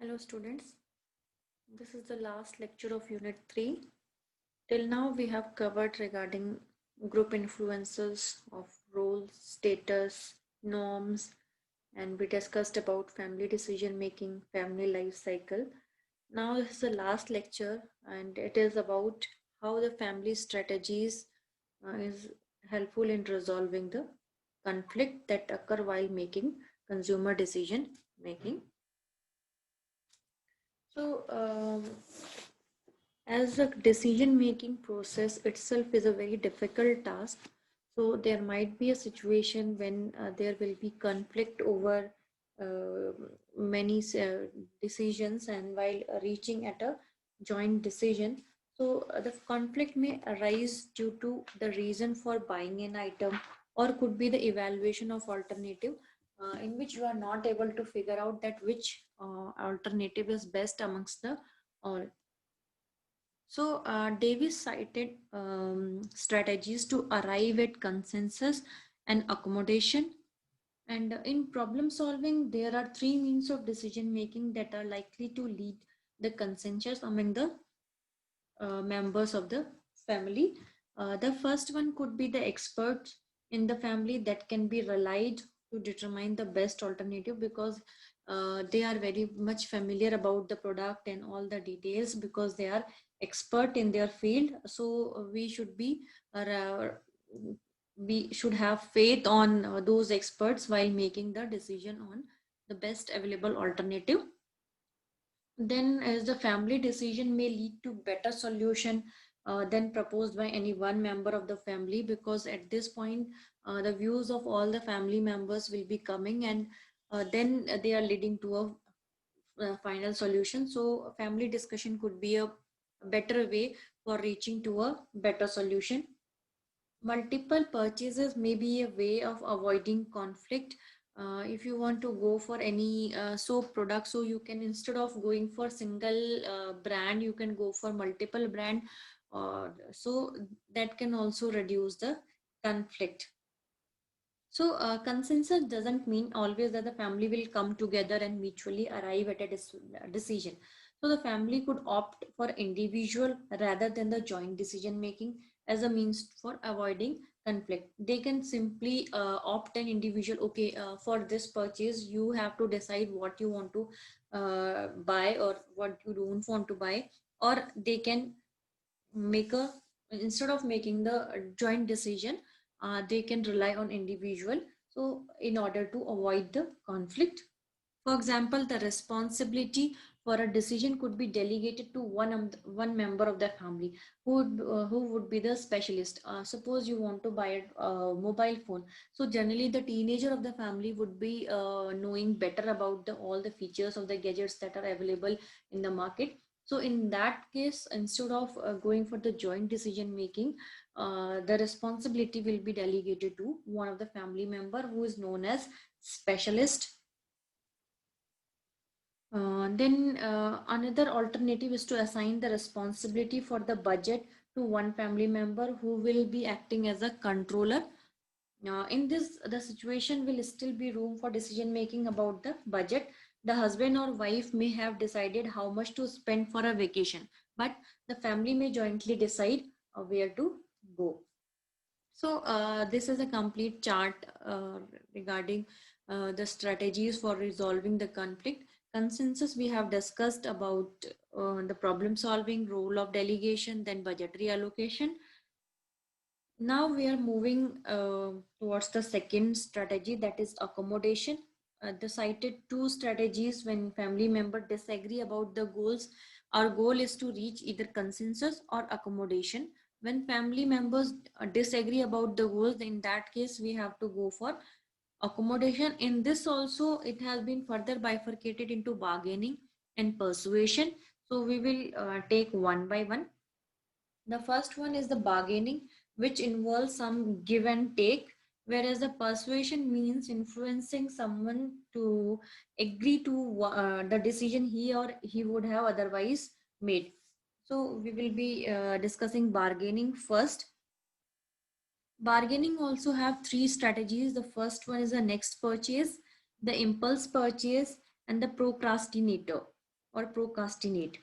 Hello students, this is the last lecture of Unit 3. Till now we have covered regarding group influences of roles, status, norms, and we discussed about family decision making, family life cycle. Now this is the last lecture and it is about how the family strategies is helpful in resolving the conflict that occur while making consumer decision making. So, as a decision making process itself is a very difficult task, so there might be a situation when there will be conflict over uh, many decisions, and while reaching at a joint decision, so the conflict may arise due to the reason for buying an item, or could be the evaluation of alternative, in which you are not able to figure out that which alternative is best amongst the all. So, Davis cited strategies to arrive at consensus and accommodation. And in problem solving, there are three means of decision making that are likely to lead the consensus among the members of the family. The first one could be the experts in the family that can be relied to determine the best alternative, because they are very much familiar about the product and all the details, because they are expert in their field. So uh, we should have faith on those experts while making the decision on the best available alternative. Then, as the family decision may lead to better solution than proposed by any one member of the family, because at this point the views of all the family members will be coming, and then they are leading to a final solution. So family discussion could be a better way for reaching to a better solution. Multiple purchases may be a way of avoiding conflict. If you want to go for any soap product, so you can, instead of going for single brand, you can go for multiple brand. So that can also reduce the conflict. So consensus doesn't mean always that the family will come together and mutually arrive at a decision. So the family could opt for individual rather than the joint decision making as a means for avoiding conflict. They can simply opt an individual. Okay, for this purchase, you have to decide what you want to buy or what you don't want to buy, or they can make a, instead of making the joint decision, they can rely on individual, so in order to avoid the conflict. For example, the responsibility for a decision could be delegated to one member of the family who would be the specialist. Suppose you want to buy a mobile phone, so generally the teenager of the family would be knowing better about all the features of the gadgets that are available in the market. So in that case, instead of going for the joint decision making, the responsibility will be delegated to one of the family member who is known as specialist. Then another alternative is to assign the responsibility for the budget to one family member who will be acting as a controller. In this, the situation will still be room for decision making about the budget. The husband or wife may have decided how much to spend for a vacation, but the family may jointly decide where to go. So this is a complete chart regarding the strategies for resolving the conflict. Consensus, we have discussed about the problem solving, role of delegation, then budgetary allocation. Now we are moving towards the second strategy, that is accommodation. The cited two strategies when family members disagree about the goals. Our goal is to reach either consensus or accommodation. When family members disagree about the goals, in that case we have to go for accommodation. In this also, it has been further bifurcated into bargaining and persuasion. So we will take one by one. The first one is the bargaining, which involves some give and take, whereas the persuasion means influencing someone to agree to the decision he or he would have otherwise made. So we will be discussing bargaining first. Bargaining also have three strategies. The first one is the next purchase, the impulse purchase, and the procrastinator. or procrastinate.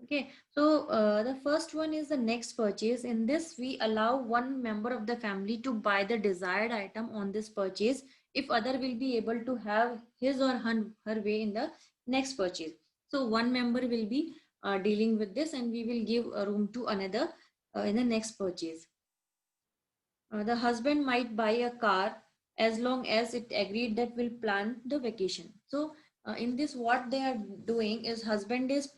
Okay, so the first one is the next purchase. In this, we allow one member of the family to buy the desired item on this purchase if other will be able to have his or her way in the next purchase. So one member will be dealing with this, and we will give room to another in the next purchase. The husband might buy a car as long as it agreed that will plan the vacation. So in this, what they are doing is husband is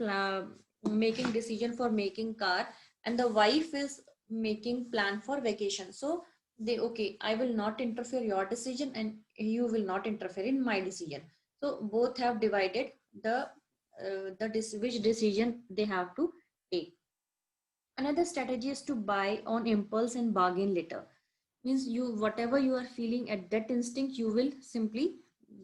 making decision for making car, and the wife is making plan for vacation. So they, okay, I will not interfere your decision and you will not interfere in my decision. So both have divided which decision they have to take. Another strategy is to buy on impulse and bargain later. Means you, whatever you are feeling at that instinct, you will simply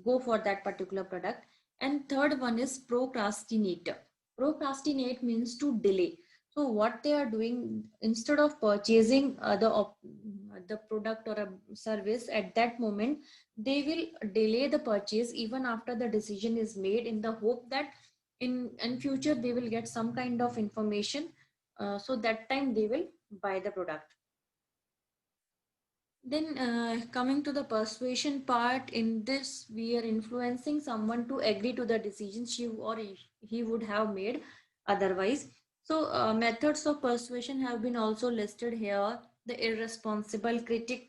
go for that particular product. And third one is procrastinator. Procrastinate means to delay. So what they are doing, instead of purchasing the product or a service at that moment, they will delay the purchase even after the decision is made, in the hope that in future they will get some kind of information, so that time they will buy the product. Then coming to the persuasion part, in this we are influencing someone to agree to the decision she or he would have made otherwise. So methods of persuasion have been also listed here: the irresponsible critic,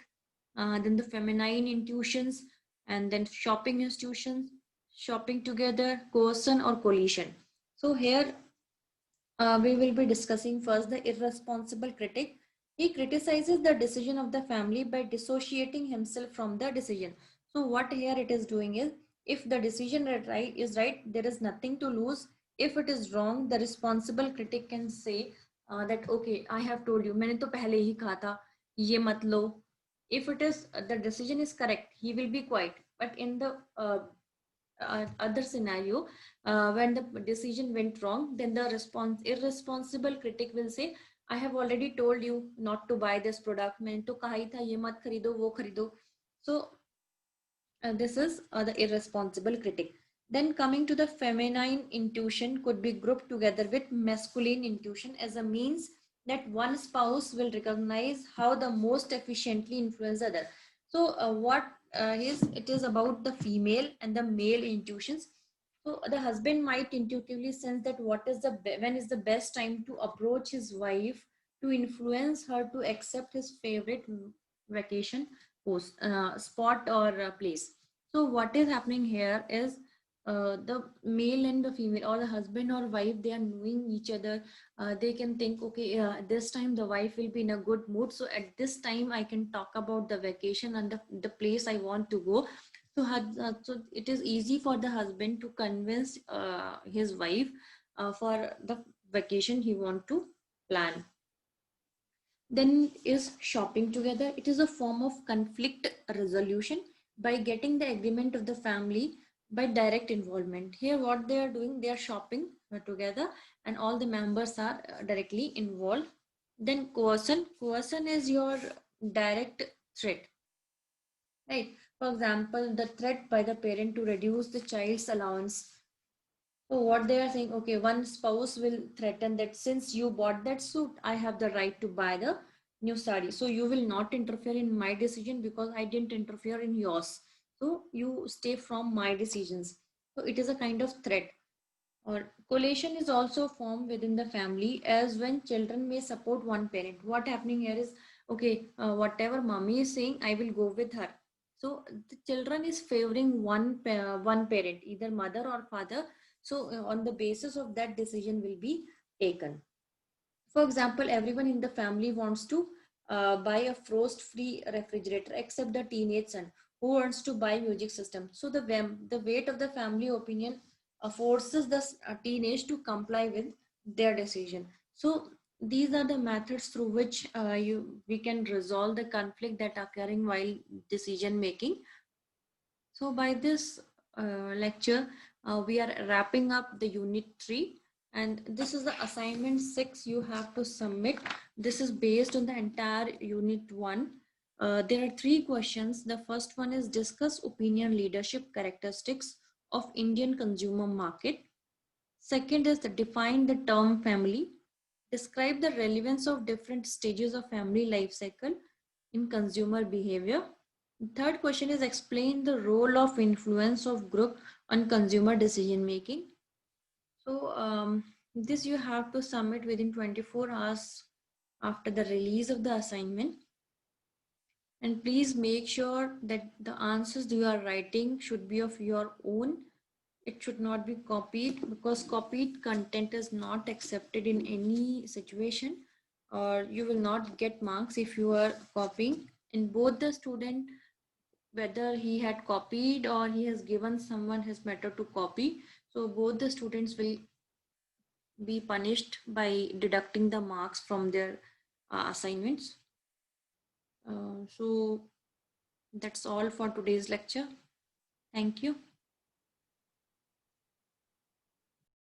then the feminine intuitions, and then shopping institutions, shopping together, coercion or collision. So here we will be discussing first the irresponsible critic. He criticizes the decision of the family by dissociating himself from the decision. So what here it is doing is, if the decision is right, there is nothing to lose. If it is wrong, the responsible critic can say that okay, I have told you, मैंने तो पहले ही कहा था, ये मत लो. If it is the decision is correct, he will be quiet. But in the other scenario, when the decision went wrong, then the irresponsible critic will say, I have already told you not to buy this product, मैंने तो कहा ही था ये मत खरीदो वो खरीदो. So this is the irresponsible critic. Then coming to the feminine intuition could be grouped together with masculine intuition as a means that one spouse will recognize how the most efficiently influence the other. So what is it is about the female and the male intuitions. So the husband might intuitively sense that what is the when is the best time to approach his wife to influence her to accept his favorite vacation spot or place. So what is happening here is the male and the female, or the husband or wife, they are knowing each other. They can think, okay, this time the wife will be in a good mood, so at this time I can talk about the vacation and the place I want to go. So, so it is easy for the husband to convince his wife for the vacation he want to plan. Then is shopping together. It is a form of conflict resolution by getting the agreement of the family by direct involvement. Here what they are doing, they are shopping together and all the members are directly involved. Then coercion. Coercion is your direct threat, right? For example, the threat by the parent to reduce the child's allowance. So what they are saying, okay, one spouse will threaten that since you bought that suit, I have the right to buy the new sari. So you will not interfere in my decision because I didn't interfere in yours. So you stay from my decisions. So it is a kind of threat. Or collation is also formed within the family, as when children may support one parent. What happening here is, okay, whatever mommy is saying, I will go with her. So the children is favoring one parent, either mother or father. So on the basis of that, decision will be taken. For example, everyone in the family wants to buy a frost-free refrigerator except the teenage son who wants to buy music system. So the weight of the family opinion forces the teenage to comply with their decision. So these are the methods through which we can resolve the conflict that are occurring while decision making. So by this lecture, we are wrapping up the unit 3, and this is the assignment 6 you have to submit. This is based on the entire unit 1. There are 3 questions. The first one is discuss opinion leadership characteristics of Indian consumer market. Second is the define the term family. Describe the relevance of different stages of family life cycle in consumer behavior. Third question is explain the role of influence of group on consumer decision making. So this you have to submit within 24 hours after the release of the assignment. And please make sure that the answers you are writing should be of your own. It should not be copied, because copied content is not accepted in any situation, or you will not get marks if you are copying. In both the student, whether he had copied or he has given someone his method to copy, so both the students will be punished by deducting the marks from their assignments. So that's all for today's lecture. Thank you.